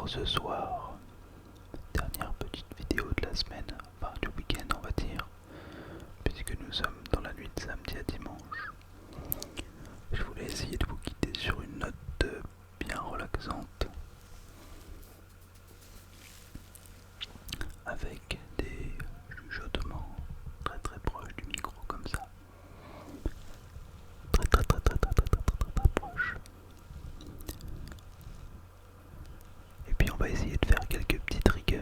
ce soir, dernière petite vidéo de la semaine, enfin du week-end on va dire, puisque nous sommes dans la nuit de samedi à dimanche. Je voulais essayer de vous quitter sur une note bien relaxante, avec des chuchotements très proches du micro comme ça. Très proche. Et puis on va essayer de faire quelques petits triggers.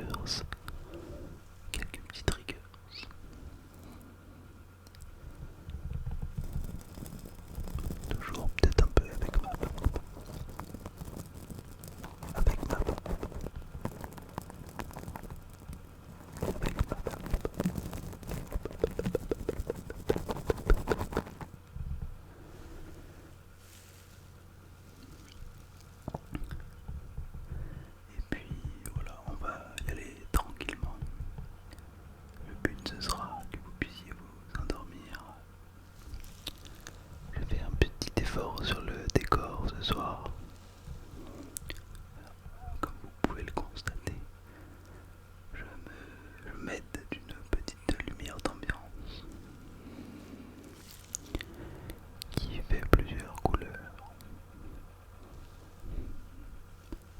Toujours peut-être un peu avec ma main. Avec ma main. Et puis voilà, on va y aller tranquillement. Le but ce sera que vous puissiez vous endormir. Je fais un petit effort sur le décor ce soir. Comme vous pouvez le constater, je m'aide d'une petite lumière d'ambiance qui fait plusieurs couleurs.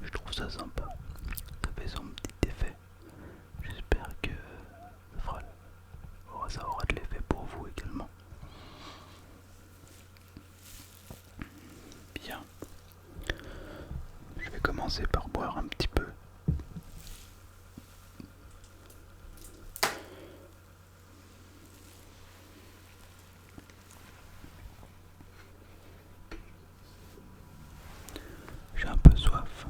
Je trouve ça sympa, ça fait son petit effet. J'espère que ça aura de l'effet pour vous également. Bien, je vais commencer par boire un petit peu. J'ai un peu soif.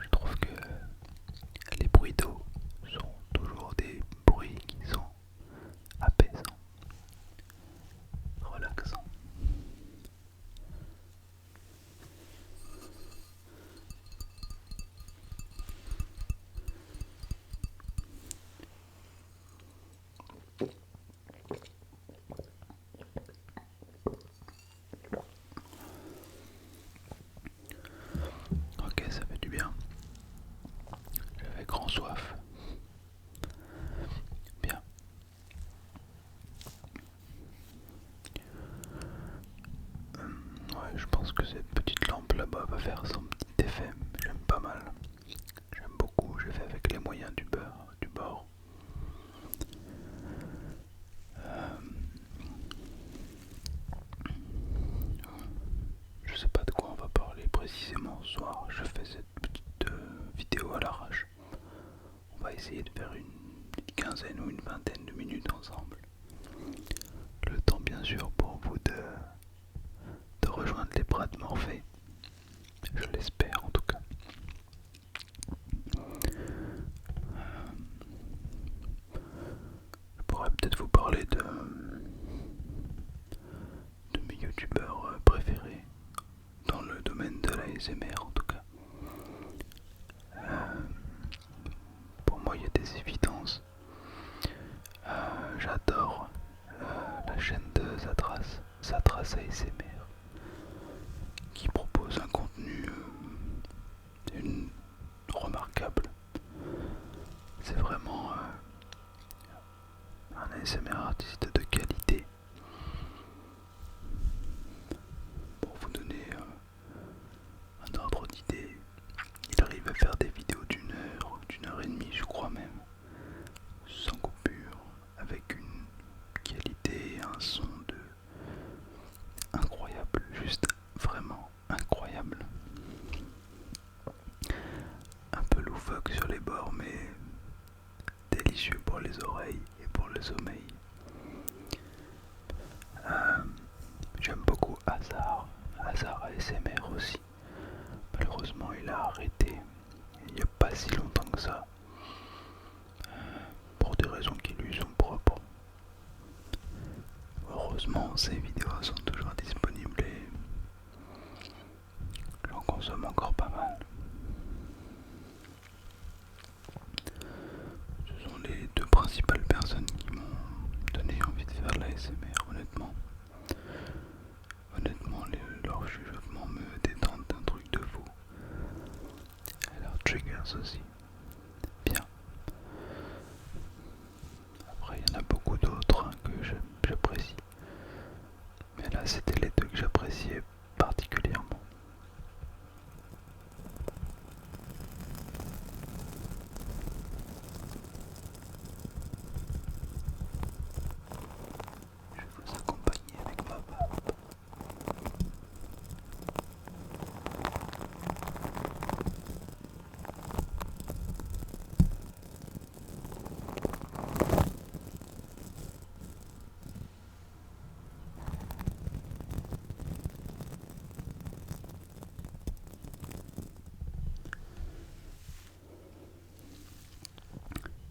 Je trouve que les bruits d'eau sont toujours des bruits qui sont apaisants, relaxants. Ok, ça fait du bien. J'avais grand soif. Bien. Ouais, je pense que cette petite lampe là-bas va faire son petit effet. J'aime pas mal. J'aime beaucoup. J'ai fait avec les moyens du bord. Je sais pas de quoi on va parler précisément ce soir. Je fais cette petite vidéo à l'arrache. On va essayer de faire une petite quinzaine ou une vingtaine de minutes ensemble. Le temps bien sûr pour vous de rejoindre les bras de Morphée. Je l'espère en tout cas. Je pourrais peut-être vous parler de mes youtubeurs préférés dans le domaine de la l'ASMR en tout cas. Pour moi il y a des évidences. J'adore la chaîne de Zatras ASMR qui propose un contenu remarquable. C'est vraiment un ASMR artiste de qualité. Pour vous donner un ordre d'idée, il arrive à faire des vidéos d'une heure et demie je crois même, sans coupure, avec une qualité et un son incroyable. Myers aussi. Bien. Après, il y en a beaucoup d'autres que j'apprécie. Mais là, c'était les deux que j'appréciais particulièrement. Je vais vous accompagner avec ma barbe.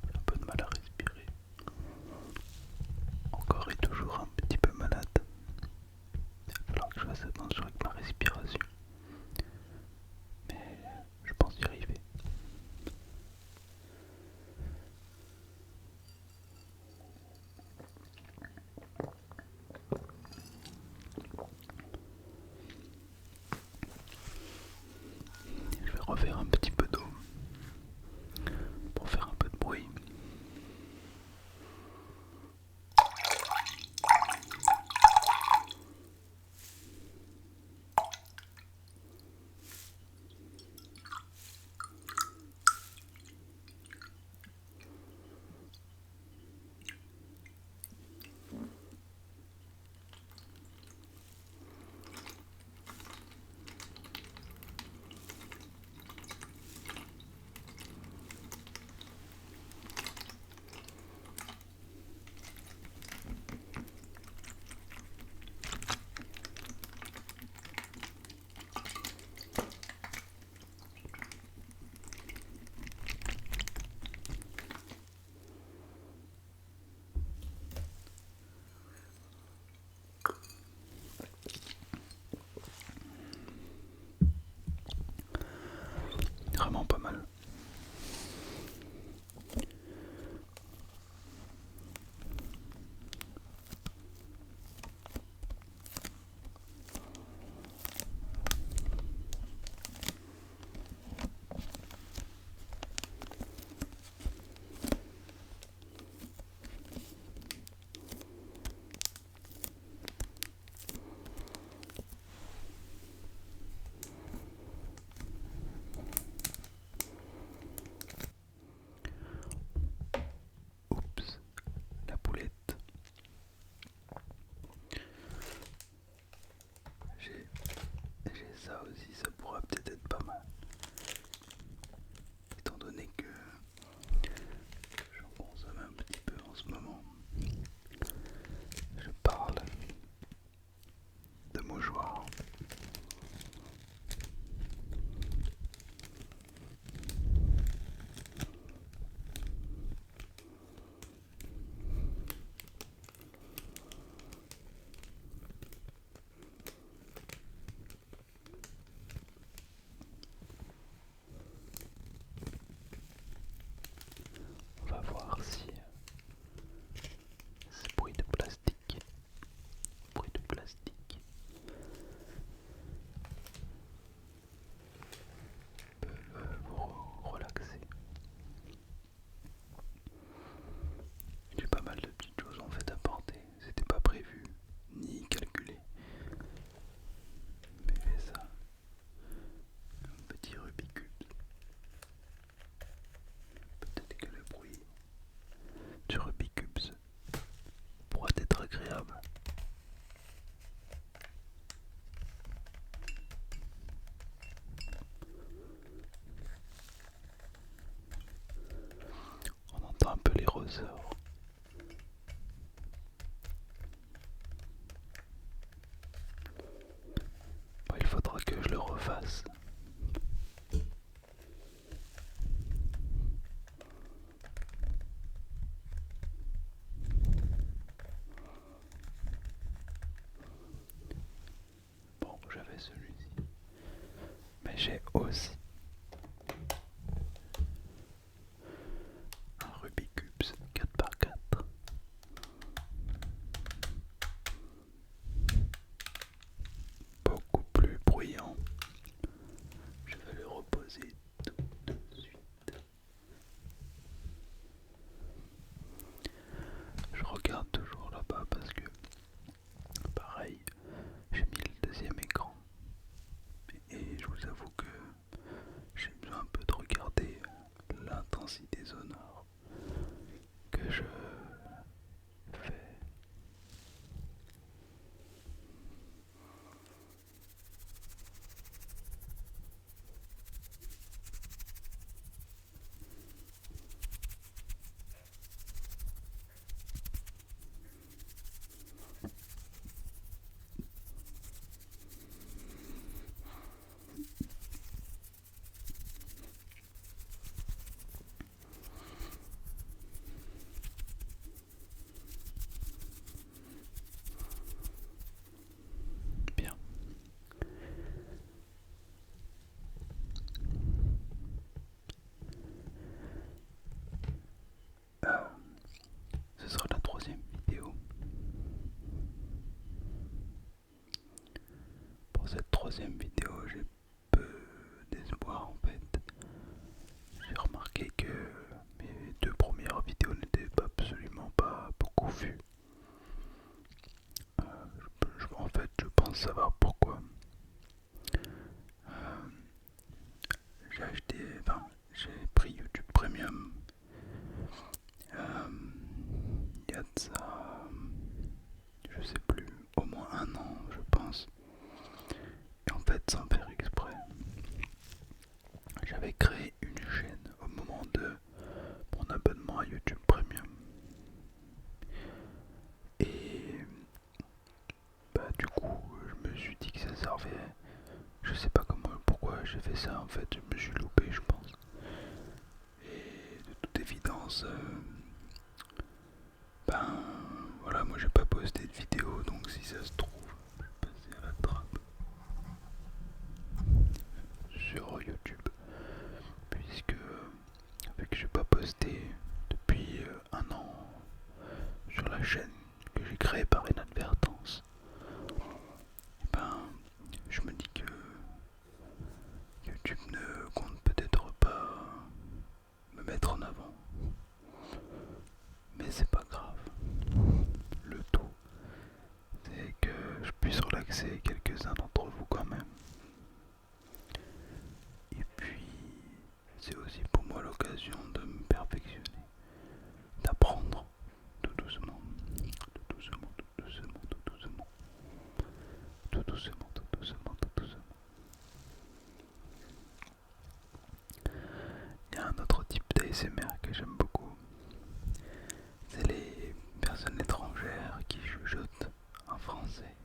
J'ai un peu de mal à respirer. Encore et toujours un petit peu malade. Il va falloir que je fasse attention avec ma respiration. Mais je pense y arriver. Je vais refaire un petit peu d'eau pour faire un peu de bruit. Vraiment pas mal. Oups, la boulette. J'ai ça aussi, ça pourra peut-être être pas mal. Étant donné que j'en consomme un petit peu en ce moment. Je parle de mouchoirs. On va voir si ce bruit de plastique peuvent vous relaxer. J'ai pas mal de petites choses en fait à porter. C'était pas prévu ni calculé. Mais j'ai ça. Un petit Rubik's Cube. Peut-être que le bruit du Rubik's Cube pourra être agréable. On entend un peu les ressorts. Bon, il faudra que je le refasse. Bon, j'avais celui-ci. Mais j'ai aussi un Rubik's Cube 4x4. Beaucoup plus bruyant. Je vais le reposer tout de suite. troisième vidéo, j'ai peu d'espoir en fait. J'ai remarqué que mes deux premières vidéos n'étaient absolument pas beaucoup vues. En fait, je pense savoir pourquoi. Euh, j'ai pris YouTube Premium. Il y a de ça, je sais plus, au moins un an, je pense. Et en fait, sans faire exprès, j'avais créé une chaîne au moment de mon abonnement à YouTube Premium. Et du coup, je me suis dit que ça servait. Je sais pas pourquoi j'ai fait ça en fait, je me suis loupé, je pense. Et de toute évidence, voilà, moi j'ai pas posté de vidéo, donc si ça se trouve, je vais passer à la trappe sur YouTube, puisque vu que j'ai pas posté depuis un an sur la chaîne que j'ai créée par inadvertance, je me dis que YouTube ne compte peut-être pas me mettre en avant. Mais c'est pas grave. Le tout, c'est que je puisse relaxer quelques-uns d'entre vous quand même. Et puis, c'est aussi pour moi l'occasion de me perfectionner, d'apprendre tout doucement, tout doucement, tout doucement, tout doucement, tout doucement, tout doucement, tout doucement. Il y a un autre type d'ASMR que j'aime beaucoup. C'est les personnes étrangères qui chuchotent en français.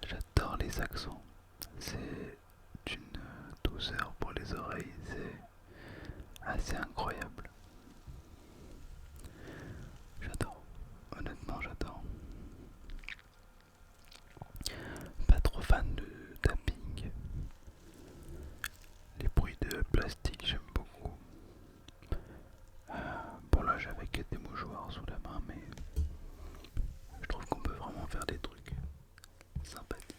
J'adore les accents. C'est d'une douceur pour les oreilles. C'est assez incroyable. J'adore. Honnêtement, j'adore. Pas trop fan de tapping. Les bruits de plastique, j'aime beaucoup. Bon là, j'avais que des mouchoirs sous la main, mais je trouve qu'on peut vraiment faire des trucs sympathiques.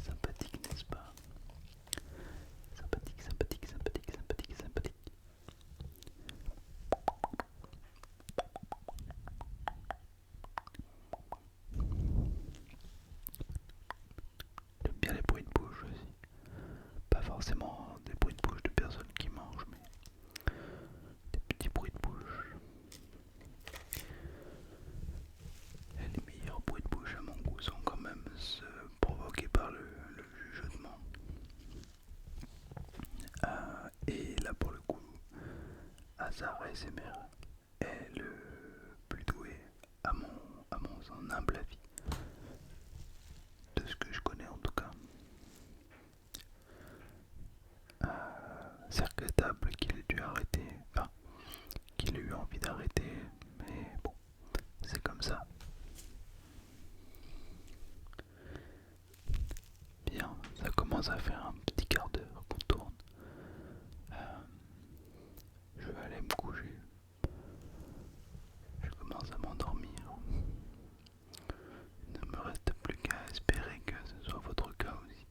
Sympathique, n'est-ce pas? Sympathique, sympathique, sympathique, sympathique, sympathique. J'aime bien les bruits de bouche aussi. Pas forcément des bruits de bouche de personnes qui mangent, mais des petits bruits de bouche. Et les meilleurs bruits de bouche à mon goût sont quand même ceux provoqués par le chuchotement. Et là pour le coup, Hazard ASMR est le plus doué à mon humble avis, de ce que je connais en tout cas. C'est regrettable qu'il ait dû arrêter, enfin qu'il ait eu envie d'arrêter, mais bon, c'est comme ça. Bien, ça commence à faire un petit quart d'heure qu'on tourne. Je vais aller me coucher. Je commence à m'endormir. Il ne me reste plus qu'à espérer que ce soit votre cas aussi.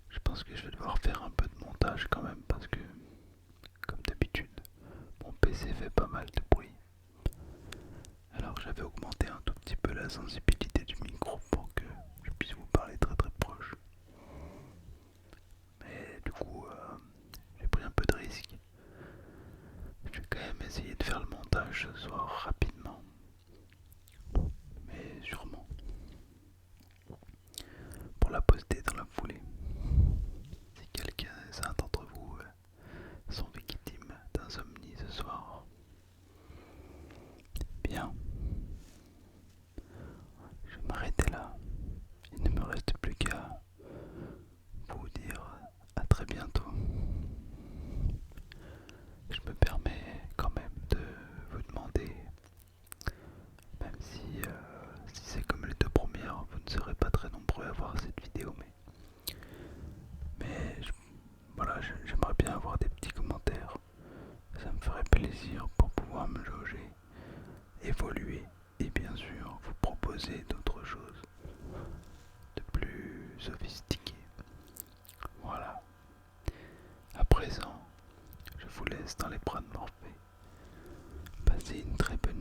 Je pense que je vais devoir faire un peu de montage quand même parce que, comme d'habitude, mon PC fait pas mal de bruit. Alors j'avais augmenté un tout petit peu la sensibilité du micro pour que je puisse vous parler très très proche. Mais du coup, j'ai pris un peu de risque. Je vais quand même essayer de faire le montage ce soir rapidement, mais sûrement, pour la poster dans la foulée. princesse dans les bras de Morphée. Passez une très bonne